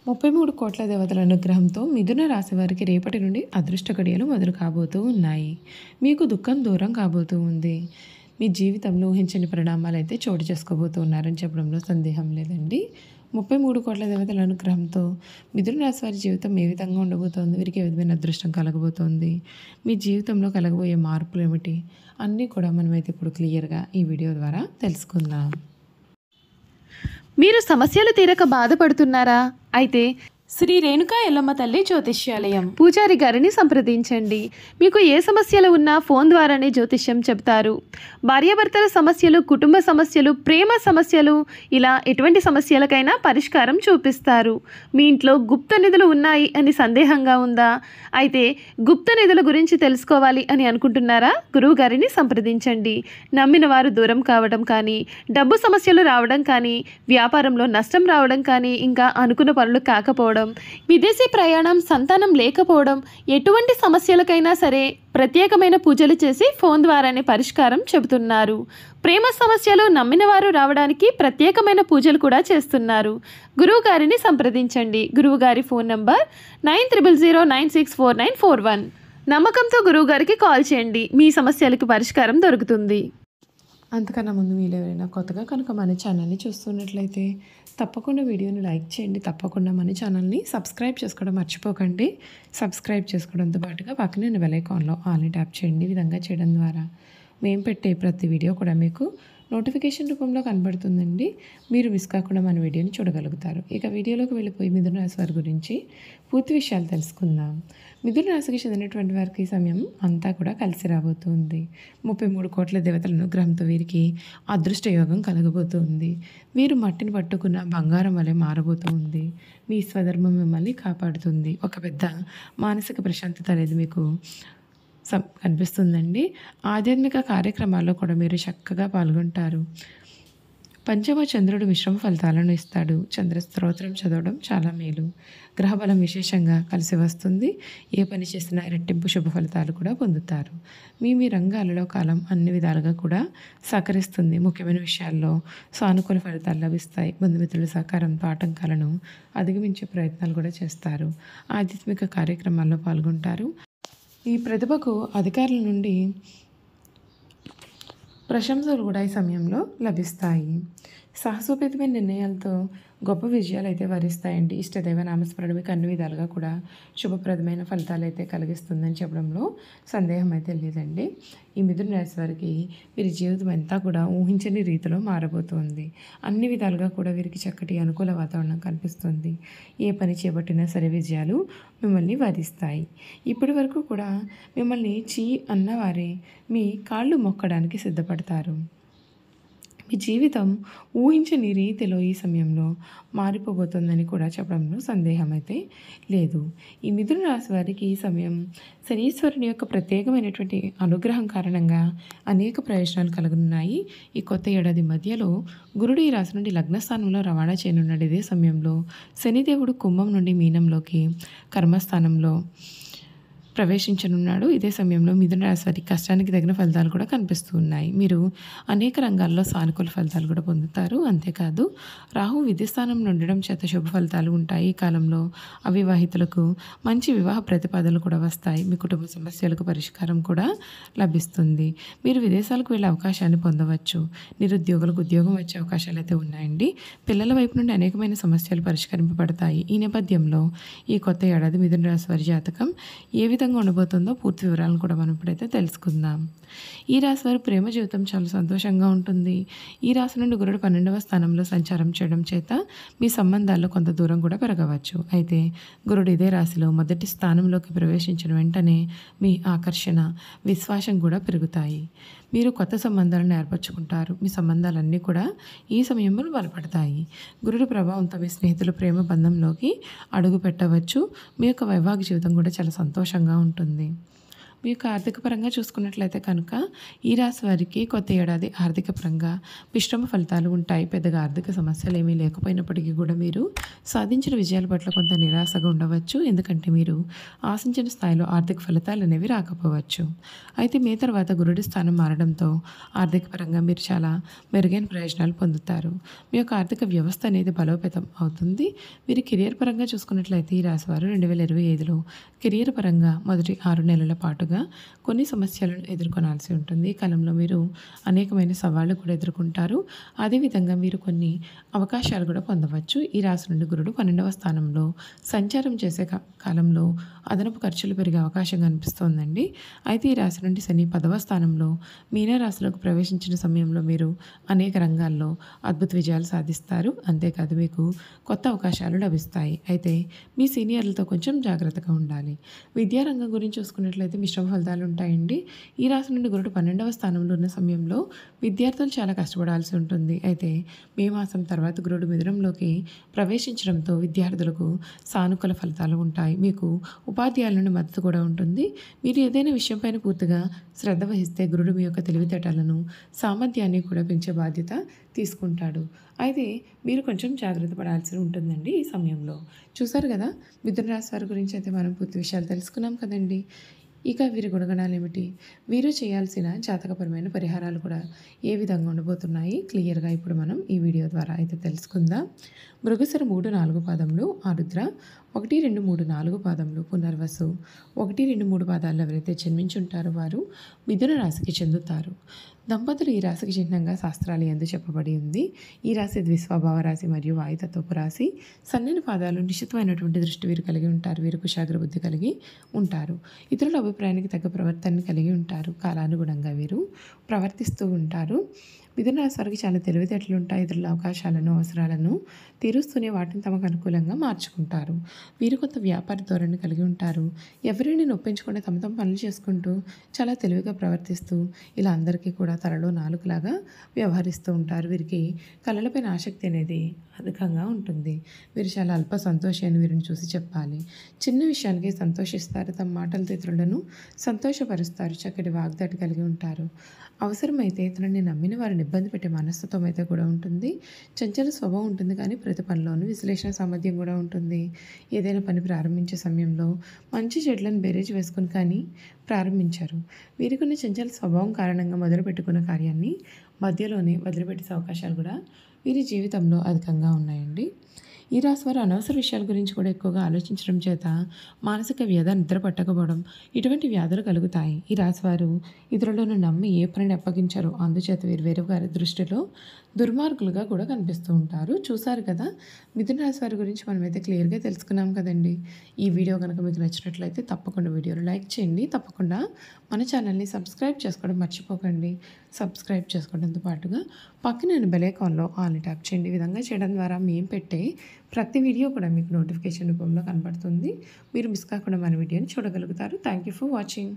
33 కోట్ల దేవతల అనుగ్రహంతో మిథున రాశి వారికి రేపటి నుండి అదృష్ట గడియలు మొదలు కాబోతూ ఉన్నాయి. మీకు దుఃఖం దూరం కాబోతూ ఉంది. మీ జీవితంలో ఊహించని పరిణామాలు అయితే చోటు చేసుకోబోతూ ఉన్నారని చెప్పడంలో సందేహం లేదండి. 33 కోట్ల దేవతల అనుగ్రహంతో మిథున రాశి వారి జీవితం ఏ విధంగా ఉండబోతోంది, వీరికి ఏ విధమైన అదృష్టం కలగబోతోంది, మీ జీవితంలో కలగబోయే మార్పులు ఏమిటి అన్నీ కూడా మనమైతే ఇప్పుడు క్లియర్గా ఈ వీడియో ద్వారా తెలుసుకుందాం. మీరు సమస్యలు తీరక బాధపడుతున్నారా? అయితే శ్రీ రేణుకా ఎల్లమ్మ తల్లి జ్యోతిష్యాలయం పూజారి గారిని సంప్రదించండి. మీకు ఏ సమస్యలు ఉన్నా ఫోన్ ద్వారానే జ్యోతిష్యం చెబుతారు. భార్యాభర్తల సమస్యలు, కుటుంబ సమస్యలు, ప్రేమ సమస్యలు, ఇలా ఎటువంటి సమస్యలకైనా పరిష్కారం చూపిస్తారు. మీ ఇంట్లో గుప్త నిధులు ఉన్నాయి అని సందేహంగా ఉందా? అయితే గుప్త నిధుల గురించి తెలుసుకోవాలి అని అనుకుంటున్నారా? గురువు గారిని సంప్రదించండి. నమ్మిన వారు దూరం కావడం కానీ, డబ్బు సమస్యలు రావడం కానీ, వ్యాపారంలో నష్టం రావడం కానీ, ఇంకా అనుకున్న పనులు కాకపోవడం, విదేశీ ప్రయాణం, సంతానం లేకపోవడం, ఎటువంటి సమస్యలకైనా సరే ప్రత్యేకమైన పూజలు చేసి ఫోన్ ద్వారానే పరిష్కారం చెబుతున్నారు. ప్రేమ సమస్యలు నమ్మిన వారు రావడానికి ప్రత్యేకమైన పూజలు కూడా చేస్తున్నారు. గురువు గారిని సంప్రదించండి. గురువు గారి ఫోన్ నంబర్ 9000964941. నమ్మకంతో గురువు గారికి కాల్ చేయండి. మీ సమస్యలకు పరిష్కారం దొరుకుతుంది. అంతకన్నా ముందు మీరు ఎవరైనా కొత్తగా కనుక మన ఛానల్ని చూస్తున్నట్లయితే తప్పకుండా వీడియోని లైక్ చేయండి. తప్పకుండా మన ఛానల్ని సబ్స్క్రైబ్ చేసుకోవడం మర్చిపోకండి. సబ్స్క్రైబ్ చేసుకోవడంతో పాటుగా పక్కనే ఉన్న బెల్ ఐకాన్లో ఆల్ని ట్యాప్ చేయండి. ఈ విధంగా చేయడం ద్వారా మేము పెట్టే ప్రతి వీడియో కూడా మీకు నోటిఫికేషన్ రూపంలో కనబడుతుందండి. మీరు మిస్ కాకుండా మన వీడియోని చూడగలుగుతారు. ఇక వీడియోలోకి వెళ్ళిపోయి మిథున రాశి వారి గురించి పూర్తి విషయాలు తెలుసుకుందాం. మిథున రాశికి చెందినటువంటి వారికి ఈ సమయం అంతా కూడా కలిసి రాబోతుంది. 33 కోట్ల దేవతల అనుగ్రహంతో వీరికి అదృష్ట యోగం కలగబోతుంది. వీరు మట్టిని పట్టుకున్న బంగారం వలె మారబోతుంది. మీ స్వధర్మం మిమ్మల్ని కాపాడుతుంది. ఒక పెద్ద మానసిక ప్రశాంతత అనేది మీకు కనిపిస్తుందండి. ఆధ్యాత్మిక కార్యక్రమాల్లో కూడా మీరు చక్కగా పాల్గొంటారు. పంచమ చంద్రుడు మిశ్రమ ఫలితాలను ఇస్తాడు. చంద్ర స్తోత్రం చదవడం చాలా మేలు. గ్రహబలం విశేషంగా కలిసి వస్తుంది. ఏ పని చేసినా రెట్టింపు శుభ ఫలితాలు కూడా పొందుతారు. మీ రంగాలలో కాలం అన్ని విధాలుగా కూడా సహకరిస్తుంది. ముఖ్యమైన విషయాల్లో సానుకూల ఫలితాలు లభిస్తాయి. బంధుమిత్రుల సహకారంతో ఆటంకాలను అధిగమించే ప్రయత్నాలు కూడా చేస్తారు. ఆధ్యాత్మిక కార్యక్రమాల్లో పాల్గొంటారు. ఈ ప్రతిభకు అధికారుల నుండి ప్రశంసలు కూడా ఈ సమయంలో లభిస్తాయి. సాహసోపేతమైన నిర్ణయాలతో గొప్ప విజయాలు అయితే వరిస్తాయండి. ఇష్టదైవ నామస్మరణ మీకు అన్ని విధాలుగా కూడా శుభప్రదమైన ఫలితాలు అయితే కలిగిస్తుందని చెప్పడంలో సందేహం అయితే లేదండి. ఈ మిథున రాశి వారికి వీరి జీవితం అంతా కూడా ఊహించని రీతిలో మారబోతోంది. అన్ని విధాలుగా కూడా వీరికి చక్కటి అనుకూల వాతావరణం కనిపిస్తుంది. ఏ పని చేపట్టినా సరే విజయాలు మిమ్మల్ని వరిస్తాయి. ఇప్పటి వరకు కూడా మిమ్మల్ని అన్నవారే మీ కాళ్ళు మొక్కడానికి సిద్ధపడతారు. మీ జీవితం ఊహించని రీతిలో ఈ సమయంలో మారిపోబోతుందని కూడా చెప్పడంలో సందేహం అయితే లేదు. ఈ మిథున రాశి వారికి ఈ సమయం శనీశ్వరుని యొక్క ప్రత్యేకమైనటువంటి అనుగ్రహం కారణంగా అనేక ప్రయోజనాలు కలుగుతున్నాయి. ఈ కొత్త ఏడాది మధ్యలో గురుడు ఈ రాశి నుండి లగ్నస్థానంలో రవాణా చేయనున్నాడు. ఇదే సమయంలో శనిదేవుడు కుంభం నుండి మీనంలోకి కర్మస్థానంలో ప్రవేశించనున్నాడు. ఇదే సమయంలో మిథున రాశి వారికి కష్టానికి తగిన ఫలితాలు కూడా కనిపిస్తూ ఉన్నాయి. మీరు అనేక రంగాల్లో సానుకూల ఫలితాలు కూడా పొందుతారు. అంతేకాదు రాహు విద్యస్థానంలో ఉండడం చేత శుభ ఫలితాలు ఉంటాయి. ఈ కాలంలో అవివాహితులకు మంచి వివాహ ప్రతిపాదనలు కూడా వస్తాయి. మీ కుటుంబ సమస్యలకు పరిష్కారం కూడా లభిస్తుంది. మీరు విదేశాలకు వెళ్ళే అవకాశాన్ని పొందవచ్చు. నిరుద్యోగులకు ఉద్యోగం వచ్చే అవకాశాలు అయితే ఉన్నాయండి. పిల్లల వైపు నుండి అనేకమైన సమస్యలు పరిష్కరింపబడతాయి. ఈ నేపథ్యంలో ఈ కొత్త ఏడాది మిథున రాశి వారి జాతకం ఏ విధంగా ఉండబోతుందో పూర్తి వివరాలను కూడా మనం ఇప్పుడైతే తెలుసుకుందాం. ఈ రాశి వారి ప్రేమ జీవితం చాలా సంతోషంగా ఉంటుంది. ఈ రాశి నుండి గురుడు 12వ స్థానంలో సంచారం చేయడం చేత మీ సంబంధాల్లో కొంత దూరం కూడా పెరగవచ్చు. అయితే గురుడు ఇదే రాశిలో మొదటి స్థానంలోకి ప్రవేశించిన వెంటనే మీ ఆకర్షణ, విశ్వాసం కూడా పెరుగుతాయి. మీరు కొత్త సంబంధాలను ఏర్పరచుకుంటారు. మీ సంబంధాలన్నీ కూడా ఈ సమయంలో బలపడతాయి. గురుడు ప్రభావంతో మీ స్నేహితులు ప్రేమ బంధంలోకి అడుగు పెట్టవచ్చు. మీ యొక్క వైవాహిక జీవితం కూడా చాలా సంతోషంగా ఉంటుంది. మీ యొక్క ఆర్థిక పరంగా చూసుకున్నట్లయితే కనుక ఈ రాశి వారికి కొత్త ఏడాది ఆర్థిక పరంగా మిశ్రమ ఫలితాలు ఉంటాయి. పెద్దగా ఆర్థిక సమస్యలు ఏమీ లేకపోయినప్పటికీ కూడా మీరు సాధించిన విజయాల పట్ల కొంత నిరాశగా ఉండవచ్చు. ఎందుకంటే మీరు ఆశించిన స్థాయిలో ఆర్థిక ఫలితాలు అనేవి రాకపోవచ్చు. అయితే మే తర్వాత గురుడి స్థానం మారడంతో ఆర్థిక పరంగా మీరు చాలా మెరుగైన ప్రయోజనాలు పొందుతారు. మీ యొక్క ఆర్థిక వ్యవస్థ అనేది బలోపేతం అవుతుంది. మీరు కెరియర్ పరంగా చూసుకున్నట్లయితే ఈ రాశివారు 2025లో కెరియర్ పరంగా మొదటి 6 నెలల పాటుగా కొన్ని సమస్యలను ఎదుర్కొనాల్సి ఉంటుంది. ఈ కాలంలో మీరు అనేకమైన సవాళ్లు కూడా ఎదుర్కొంటారు. అదేవిధంగా మీరు కొన్ని అవకాశాలు కూడా పొందవచ్చు. ఈ రాశి నుండి గురుడు 12వ స్థానంలో సంచారం చేసే కాలంలో అదనపు ఖర్చులు పెరిగే అవకాశం కనిపిస్తోందండి. అయితే ఈ రాశి నుండి శని 10వ స్థానంలో మీనరాశిలోకి ప్రవేశించిన సమయంలో మీరు అనేక రంగాల్లో అద్భుత విజయాలు సాధిస్తారు. అంతేకాదు మీకు కొత్త అవకాశాలు లభిస్తాయి. అయితే మీ సీనియర్లతో కొంచెం జాగ్రత్తగా ఉండాలి. విద్యారంగం గురించి చూసుకున్నట్లయితే మిశ్రమ ఫలితాలు ఉంటాయండి. ఈ రాశి నుండి గురుడు 12వ స్థానంలో ఉన్న సమయంలో విద్యార్థులు చాలా కష్టపడాల్సి ఉంటుంది. అయితే మే మాసం తర్వాత గురుడు మిథునంలోకి ప్రవేశించడంతో విద్యార్థులకు సానుకూల ఫలితాలు ఉంటాయి. మీకు ఉపాధ్యాయుల నుండి మద్దతు కూడా ఉంటుంది. మీరు ఏదైనా విషయంపైన పూర్తిగా శ్రద్ధ వహిస్తే గురుడు మీ యొక్క తెలివితేటలను సామర్థ్యాన్ని కూడా పెంచే బాధ్యత తీసుకుంటాడు. అయితే మీరు కొంచెం జాగ్రత్త పడాల్సి ఉంటుందండి ఈ సమయంలో. చూసారు కదా, మిథున రాశి వారి గురించి అయితే మనం పూర్తి విషయాలు తెలుసుకున్నాం కదండి. ఇక వీరి గుణగణాలు ఏమిటి, వీరు చేయాల్సిన జాతకపరమైన పరిహారాలు కూడా ఏ విధంగా ఉండబోతున్నాయి క్లియర్గా ఇప్పుడు మనం ఈ వీడియో ద్వారా అయితే తెలుసుకుందాం. మృగశిర 3, 4 పాదములు, ఆరుద్ర 1, 2, 3, 4 పాదములు, పునర్వసు 1, 2, 3 పాదాలు ఎవరైతే జన్మించుంటారో వారు మిథున రాశికి చెందుతారు. దంపతులు ఈ రాశికి చిహ్నంగా శాస్త్రాలు ఎందు చెప్పబడి ఉంది. ఈ రాశి ద్విస్వభావ రాశి మరియు వాయుతత్వపు రాశి. సన్నని పాదాలు, నిశ్చితమైనటువంటి దృష్టి వీరు కలిగి ఉంటారు. వీరు కుశాగ్ర బుద్ధి కలిగి ఉంటారు. ఇతరుల అభిప్రాయానికి తగ్గ ప్రవర్తనని కలిగి ఉంటారు. కాలానుగుణంగా వీరు ప్రవర్తిస్తూ ఉంటారు. మిథున రాశి వారికి చాలా తెలివితేటలు ఉంటాయి. ఇతరుల అవకాశాలను, అవసరాలను తీరుస్తూనే వాటిని తమకు అనుకూలంగా మార్చుకుంటారు. వీరు కొంత వ్యాపార ధోరణి కలిగి ఉంటారు. ఎవరిని నొప్పించకుండా తమ పనులు చేసుకుంటూ చాలా తెలివిగా ప్రవర్తిస్తూ ఇలా అందరికీ కూడా తలలో నాలుగులాగా వ్యవహరిస్తూ ఉంటారు. వీరికి కళలపైన ఆసక్తి అనేది అధికంగా ఉంటుంది. వీరు చాలా అల్ప సంతోషి అని వీరిని చూసి చెప్పాలి. చిన్న విషయానికి సంతోషిస్తారు. తమ మాటలతో ఇతరులను సంతోషపరుస్తారు. చక్కటి వాగ్దాటి కలిగి ఉంటారు. అవసరమైతే తనని నమ్మిన వారిని ఇబ్బంది పెట్టే మనస్తత్వం అయితే కూడా ఉంటుంది. చంచల స్వభావం ఉంటుంది, కానీ ప్రతి పనిలోనూ విశ్లేషణ సామర్థ్యం కూడా ఉంటుంది. ఏదైనా పని ప్రారంభించే సమయంలో మంచి చెడులను బేరేజ్ వేసుకుని కానీ ప్రారంభించారు. వీరికి ఉన్న చంచల స్వభావం కారణంగా మొదలుపెట్టుకున్న కార్యాన్ని మధ్యలోనే వదిలిపెట్టే అవకాశాలు కూడా వీరి జీవితంలో అధికంగా ఉన్నాయండి. ఈ రాశి వారు అనవసర విషయాల గురించి కూడా ఎక్కువగా ఆలోచించడం చేత మానసిక వ్యధ, నిద్ర పట్టకపోవడం ఇటువంటి వ్యాధులు కలుగుతాయి. ఈ రాశి వారు ఇతరులను నమ్మి ఏ పనిని అప్పగించారో అందుచేత వీరు వేరే వారి దృష్టిలో దుర్మార్గులుగా కూడా కనిపిస్తూ ఉంటారు. చూసారు కదా, మిథున రాశి వారి గురించి మనమైతే క్లియర్గా తెలుసుకున్నాం కదండి. ఈ వీడియో కనుక మీకు నచ్చినట్లయితే తప్పకుండా వీడియోని లైక్ చేయండి. తప్పకుండా మన ఛానల్ని సబ్స్క్రైబ్ చేసుకోవడం మర్చిపోకండి. సబ్స్క్రైబ్ చేసుకోవడంతో పాటుగా పక్కన బెల్ ఐకాన్లో ఆల్ని ట్యాప్ చేయండి. ఈ విధంగా చేయడం ద్వారా మేము పెట్టే ప్రతి వీడియో కూడా మీకు నోటిఫికేషన్ రూపంలో కనబడుతుంది. మీరు మిస్ కాకుండా మన వీడియోని చూడగలుగుతారు. Thank you for watching.